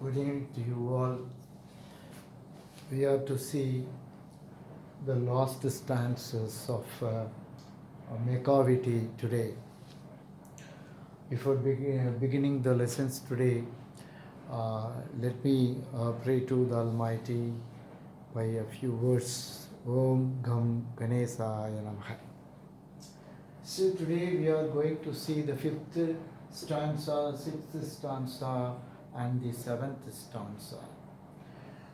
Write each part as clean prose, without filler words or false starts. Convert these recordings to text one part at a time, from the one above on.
Good evening to you all. We are to see the last stanzas of Macavity today. Before beginning the lessons today, let me pray to the Almighty by a few words. Om Gam Ganesaya Namaha. So today we are going to see the fifth stanza, sixth stanza, and the seventh stanza.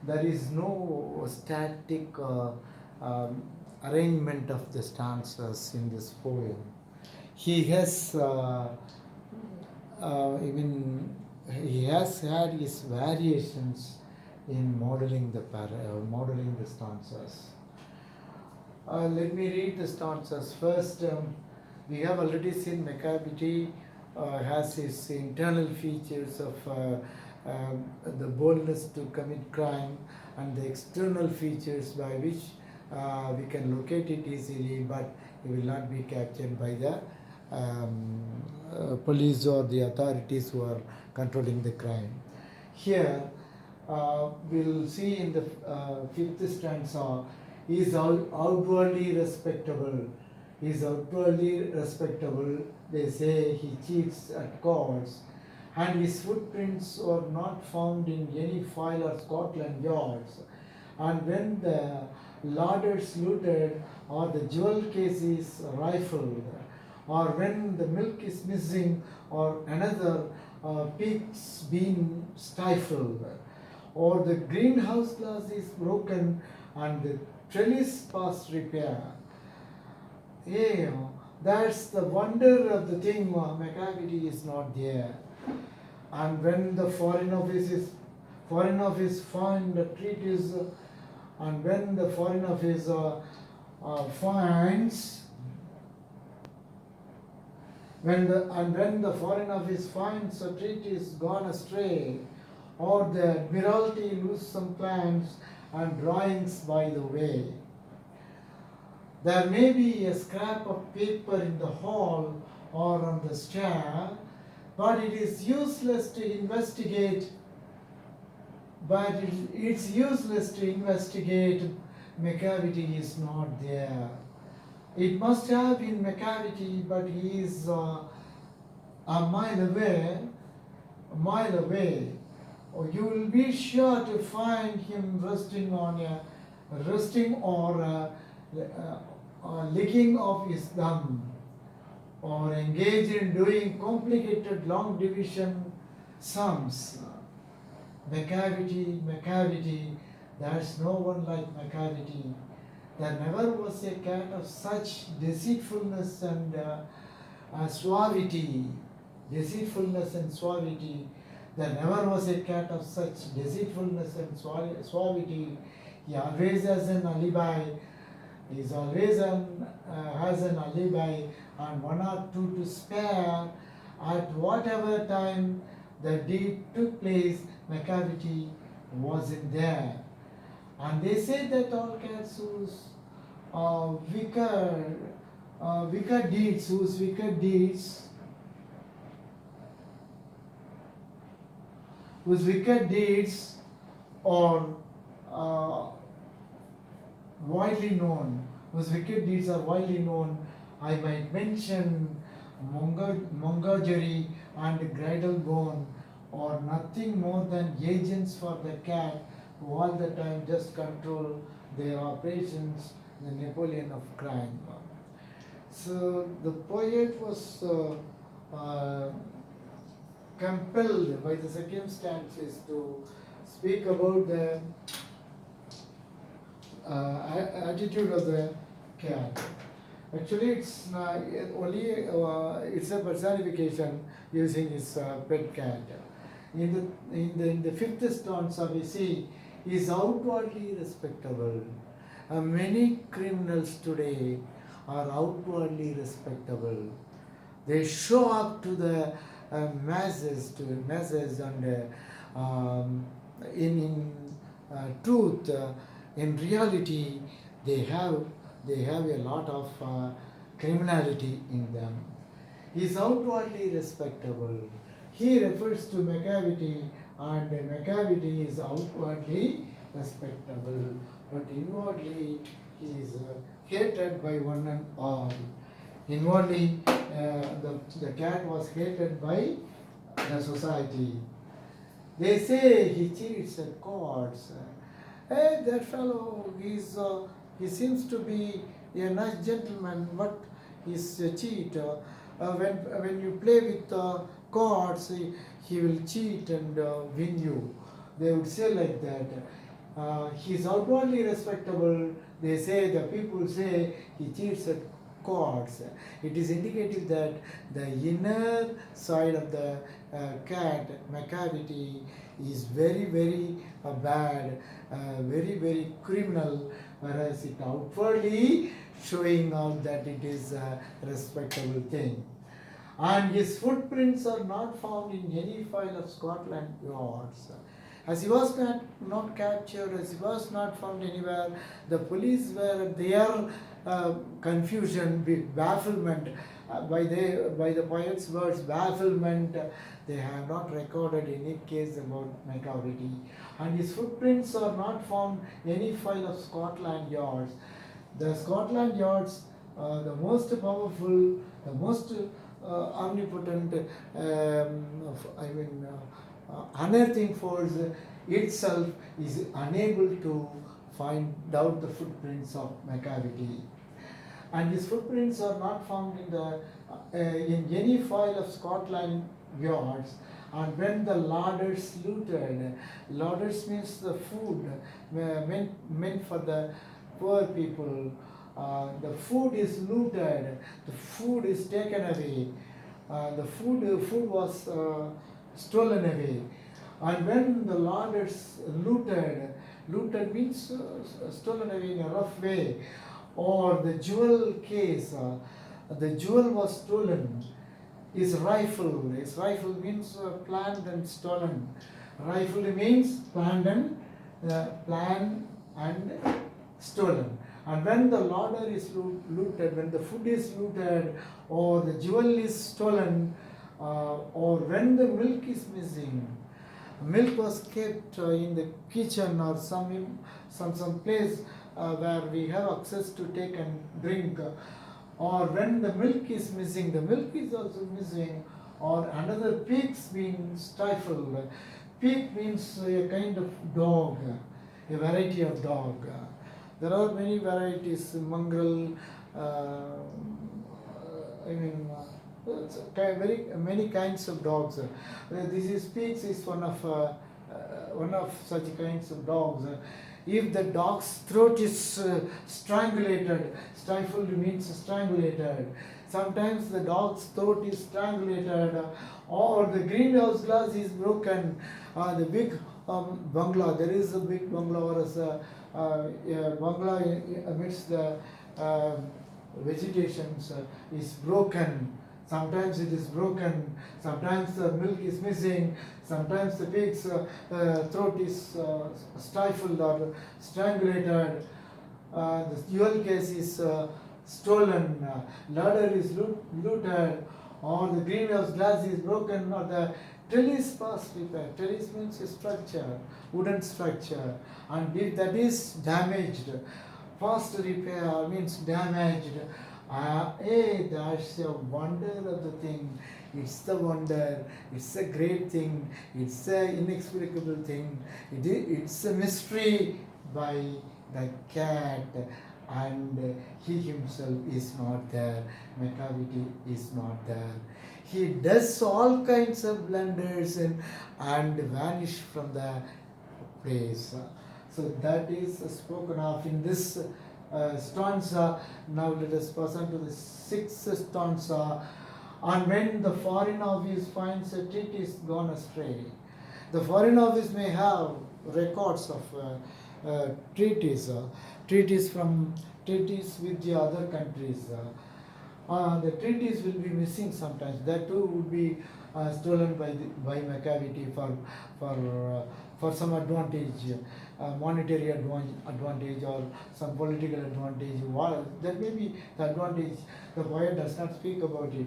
There is no static arrangement of the stanzas in this poem. He has he has had his variations in modeling the stanzas. Let me read the stanzas first. We have already seen Macavity has his internal features of the boldness to commit crime and the external features by which we can locate it easily, but he will not be captured by the police or the authorities who are controlling the crime. Here, we'll see in the fifth stanza, he is outwardly respectable. He is outwardly respectable. They say he cheats at courts, and his footprints are not found in any file or Scotland yards. And when the larders looted, or the jewel case is rifled, or when the milk is missing, or another pig's been stifled, or the greenhouse glass is broken and the trellis past repair. Yeah, that's the wonder of the thing. Macavity is not there. And when the foreign office find the treatise, and when the foreign office finds, when the foreign office finds a treatise gone astray, or the admiralty lose some plans and drawings by the way. There may be a scrap of paper in the hall or on the stair, but it is useless to investigate. It's useless to investigate. Macavity is not there. It must have been Macavity, but he is a mile away. You will be sure to find him resting or licking of his thumb, or engaged in doing complicated long division sums. Macavity, there's no one like Macavity. There never was a cat of such deceitfulness and suavity. There never was a cat of such deceitfulness and suavity. He always has an alibi. He always has an alibi and one or two to spare. At whatever time the deed took place, Macavity wasn't there. And they say that all cats whose wicked deeds are widely known, I might mention Mongagery and Bridal Bone are nothing more than agents for the cat who all the time just control their operations, the Napoleon of crime. So the poet was compelled by the circumstances to speak about the attitude of the cat. Actually, it's it's a personification using his pet cat. In the fifth stanza, we see he is outwardly respectable. Many criminals today are outwardly respectable. They show up to the masses, and in truth, in reality, they have a lot of criminality in them. He is outwardly respectable. He refers to Macavity and Macavity is outwardly respectable, but inwardly he is hated by one and all. Inwardly, the cat was hated by the society. They say he cheats at courts. Hey, that fellow, he seems to be a nice gentleman, but he's a cheat. When you play with cards, he will cheat and win you. They would say like that. He's outwardly respectable. They say, the people say he cheats at cards. It is indicative that the inner side of the cat, Macavity, is very, very bad, very, very criminal, whereas it outwardly showing out that it is a respectable thing. And his footprints are not found in any file of Scotland Yards. As he was not captured, as he was not found anywhere, the police were their confusion, bafflement, by the poet's words, bafflement, they have not recorded any case about Macavity. And his footprints are not found in any file of Scotland Yards. The Scotland Yards, the most powerful, the most omnipotent, unearthing force itself is unable to find out the footprints of Macavity. And his footprints are not found in any file of Scotland Yards. And when the larders looted, larders means the food meant for the poor people. The food is looted, the food is taken away, the food was stolen away. And when the larders looted means stolen away in a rough way, or the jewel case, the jewel was stolen. His rifle means planned and stolen. Rifle means planned and stolen. And when the larder is looted, when the food is looted, or the jewel is stolen, or when the milk is missing, milk was kept in the kitchen or some place where we have access to take and drink, or when the milk is missing, the milk is also missing, or another pig's been stifled. Pig means a kind of dog, a variety of dog. There are many varieties, mongrel, very many kinds of dogs. This is pigs is one of such kinds of dogs. If the dog's throat is strangulated, stifled means strangulated. Sometimes the dog's throat is strangulated, or the greenhouse glass is broken. The big bungalow, there is a big bungalow or a bungalow amidst the vegetations is broken. Sometimes it is broken, sometimes the milk is missing, sometimes the pig's throat is stifled or strangulated. The jewel case is stolen, ladder is looted, or the greenhouse glass is broken, or the trellis past repair. Trellis means a structure, wooden structure, and if that is damaged, past repair means damaged. That's a wonder of the thing. It's the wonder. It's a great thing. It's an inexplicable thing. It's a mystery by the cat, and he himself is not there. Macavity is not there. He does all kinds of blunders and vanish from the place. So that is spoken of in this stanza. Now let us pass on to the sixth stanza. And when the foreign office finds a treatise gone astray, the foreign office may have records of treaties with the other countries. The treaties will be missing sometimes. That too would be stolen by Macavity for some advantage, monetary advantage or some political advantage. That may be the advantage. The poet does not speak about it.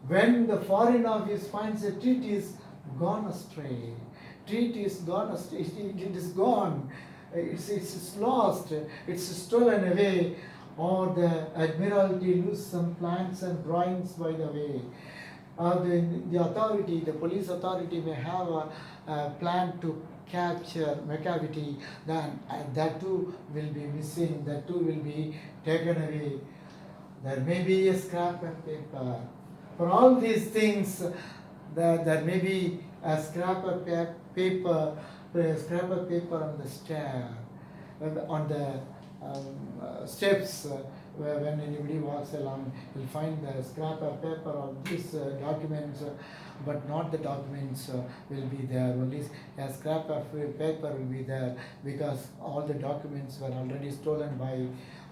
When the foreign office finds a treatise gone astray, treaty is gone, it is gone, it's lost, it's stolen away, or the Admiralty lose some plans and drawings by the way. The authority, the police authority may have a plan to capture Macavity, then that too will be missing, that too will be taken away. There may be a scrap of paper. For all these things, there may be a scrap of paper, on the stair, on the steps. When anybody walks along, you'll find the scrap of paper or these documents, but not the documents will be there. Only a scrap of paper will be there, because all the documents were already stolen by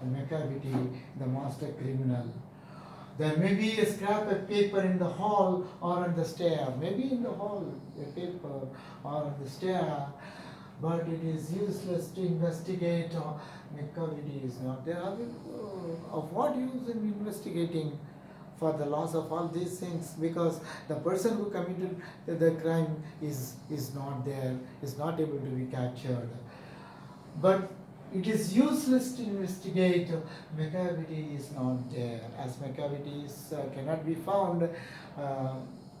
Macavity, the master criminal. There may be a scrap of paper in the hall or on the stair. Maybe in the hall, a paper, or on the stair. But it is useless to investigate. Macavity is not there. Of what use in investigating for the loss of all these things? Because the person who committed the crime is not there, is not able to be captured. But it is useless to investigate. Macavity is not there. As Macavity cannot be found,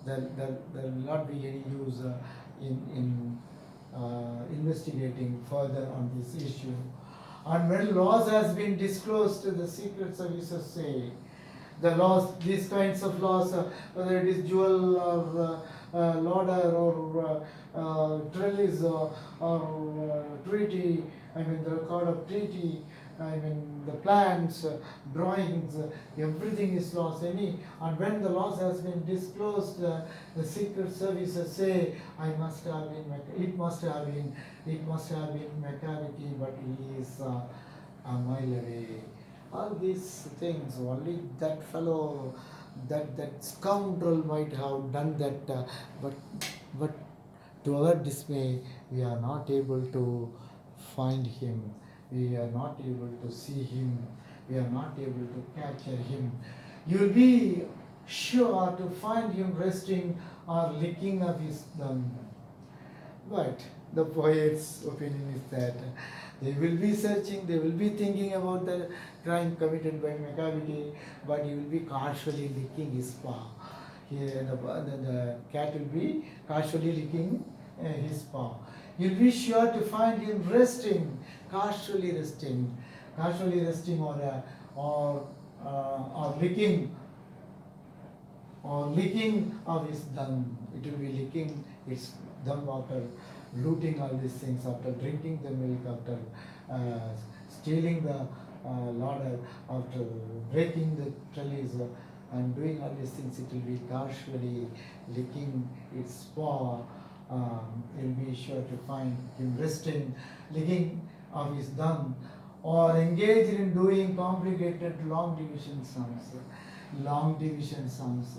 there will not be any use in investigating further on this issue. And when loss has been disclosed, the secret services say the loss, these kinds of loss, whether it is jewel or lauder or trellis or treaty, I mean the record of treaty, I mean the plans, drawings, everything is lost. And when the loss has been disclosed, the secret services say, it must have been Macavity, but he is a mile away. All these things, only that fellow, that scoundrel might have done that, but to our dismay, we are not able to find him. We are not able to see him. We are not able to capture him. You will be sure to find him resting or licking of his thumb. But the poet's opinion is that they will be searching, they will be thinking about the crime committed by Macavity, but he will be casually licking his paw. Here, the cat will be casually licking his paw. You'll be sure to find him resting, casually resting, or licking of his thumb. It will be licking its thumb after looting all these things, after drinking the milk, after stealing the larder, after breaking the trellis, and doing all these things. It will be casually licking its paw. You'll be sure to find him resting, licking of his thumb, or engaged in doing complicated long division sums.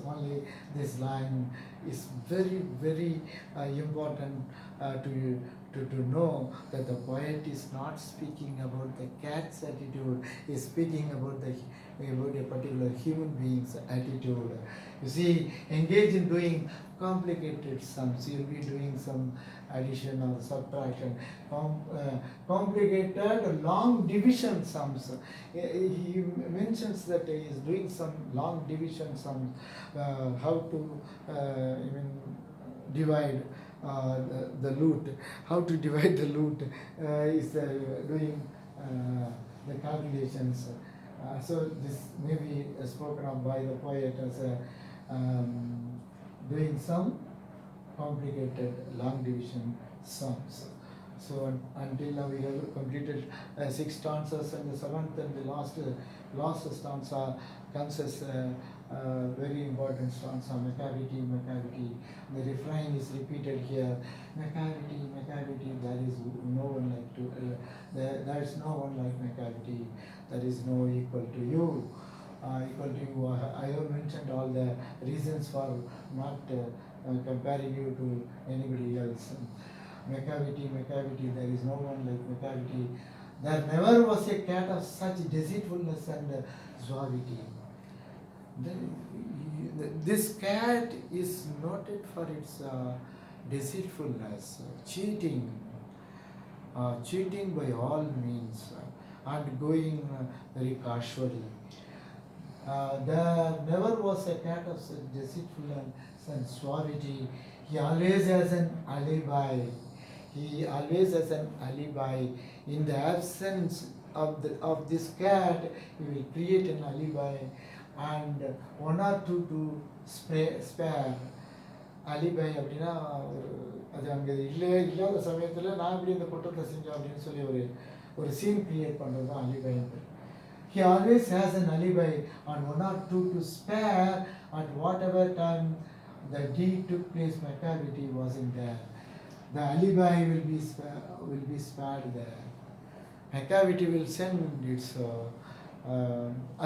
Only this line is very, very important to know that the poet is not speaking about the cat's attitude, he is speaking about a particular human being's attitude. You see, engage in doing complicated sums. You will be doing some addition or subtraction, complicated long division sums. He mentions that he is doing some long division sums, how to divide the loot, how to divide the loot, is doing the calculations. So this may be spoken of by the poet as doing some complicated long division sums. So until now we have completed 6 stanzas, and the 7th and the last stanza comes as very important stanza, Macavity. The refrain is repeated here, Macavity, there is no one there is no one like Macavity, there is no equal to you. I have mentioned all the reasons for not comparing you to anybody else. Macavity, there is no one like Macavity. There never was a cat of such deceitfulness and suavity. This cat is noted for its deceitfulness, cheating by all means, and going very casually. There never was a cat of such deceitfulness and suavity. He always has an alibi. He always has an alibi. In the absence of this cat, he will create an alibi and one or two to spare. அலிபை அப்படின்னா அது அங்கே இல்லாத சமயத்தில் நான் இப்படி இந்த குற்றத்தை செஞ்சேன் அப்படின்னு சொல்லி ஒரு சீன் கிரியேட் பண்ணுறது தான் அலிபைன்ட்டு. He always has an alibi and one or two to spare at whatever time the deed took place. Macavity wasn't there. The alibi will be spared there. Macavity will send its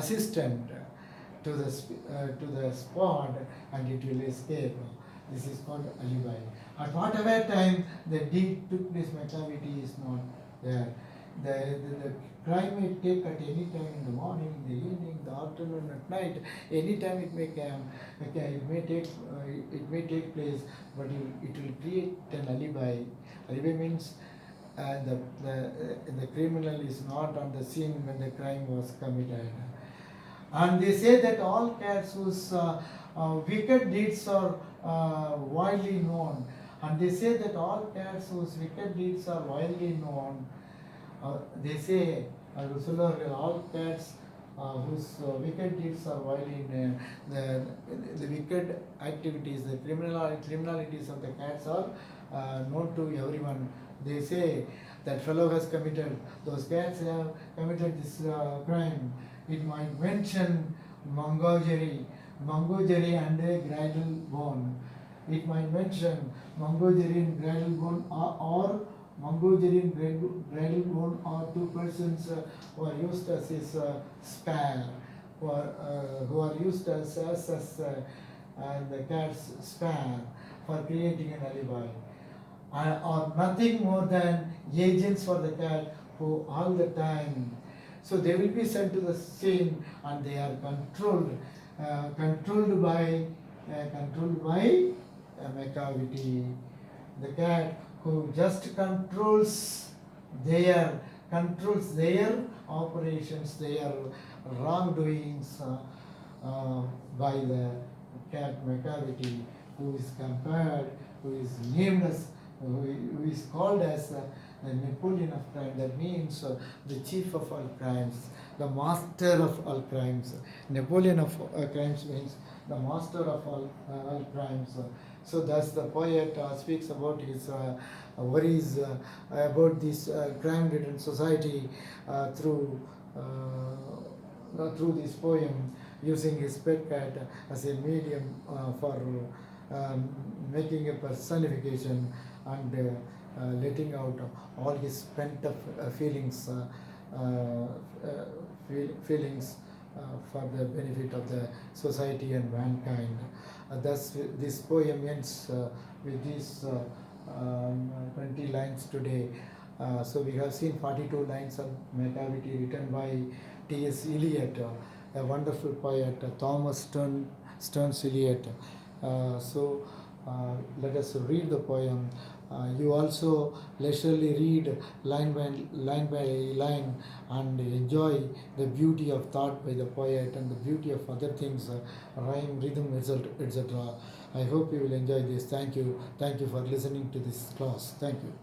assistant to the spot and it will escape. This is called alibi. At whatever time the deed took place, Macavity is not there. The crime may take at any time in the morning, in the evening, the afternoon, at night. Any time it may take place, but it will create an alibi. Alibi means the criminal is not on the scene when the crime was committed. And they say that all cats whose wicked deeds are widely known, and they say that all cats whose wicked deeds are widely known, they say all cats whose wicked deeds are widely known, the wicked activities, the criminalities of the cats are known to everyone. They say that fellow has committed, those cats have committed this crime. It might mention Mangojery and Gradle bone. It might mention Mangojery and Gradle bone or Mangojery and Gradle bone are two persons who are used as his spare, who are used as the cat's spare for creating an alibi. Or nothing more than agents for the cat who all the time. So they will be sent to the scene and they are controlled by Macavity, the cat who just controls their operations, their wrongdoings by the cat Macavity, who is compared, who is named as, who is called as the Napoleon of crime. That means the chief of all crimes, the master of all crimes. Napoleon of crimes means the master of all crimes. So thus the poet speaks about his worries about this crime-ridden society through this poem, using his pet cat as a medium for making a personification and letting out all his pent-up feelings for the benefit of the society and mankind. Thus, this poem ends with these 20 lines today. So we have seen 42 lines of Macavity written by T.S. Eliot, a wonderful poet, Thomas Stearns Eliot. Let us read the poem. You also leisurely read line by line and enjoy the beauty of thought by the poet and the beauty of other things, rhyme, rhythm, etc. I hope you will enjoy this. Thank you for listening to this class. Thank you.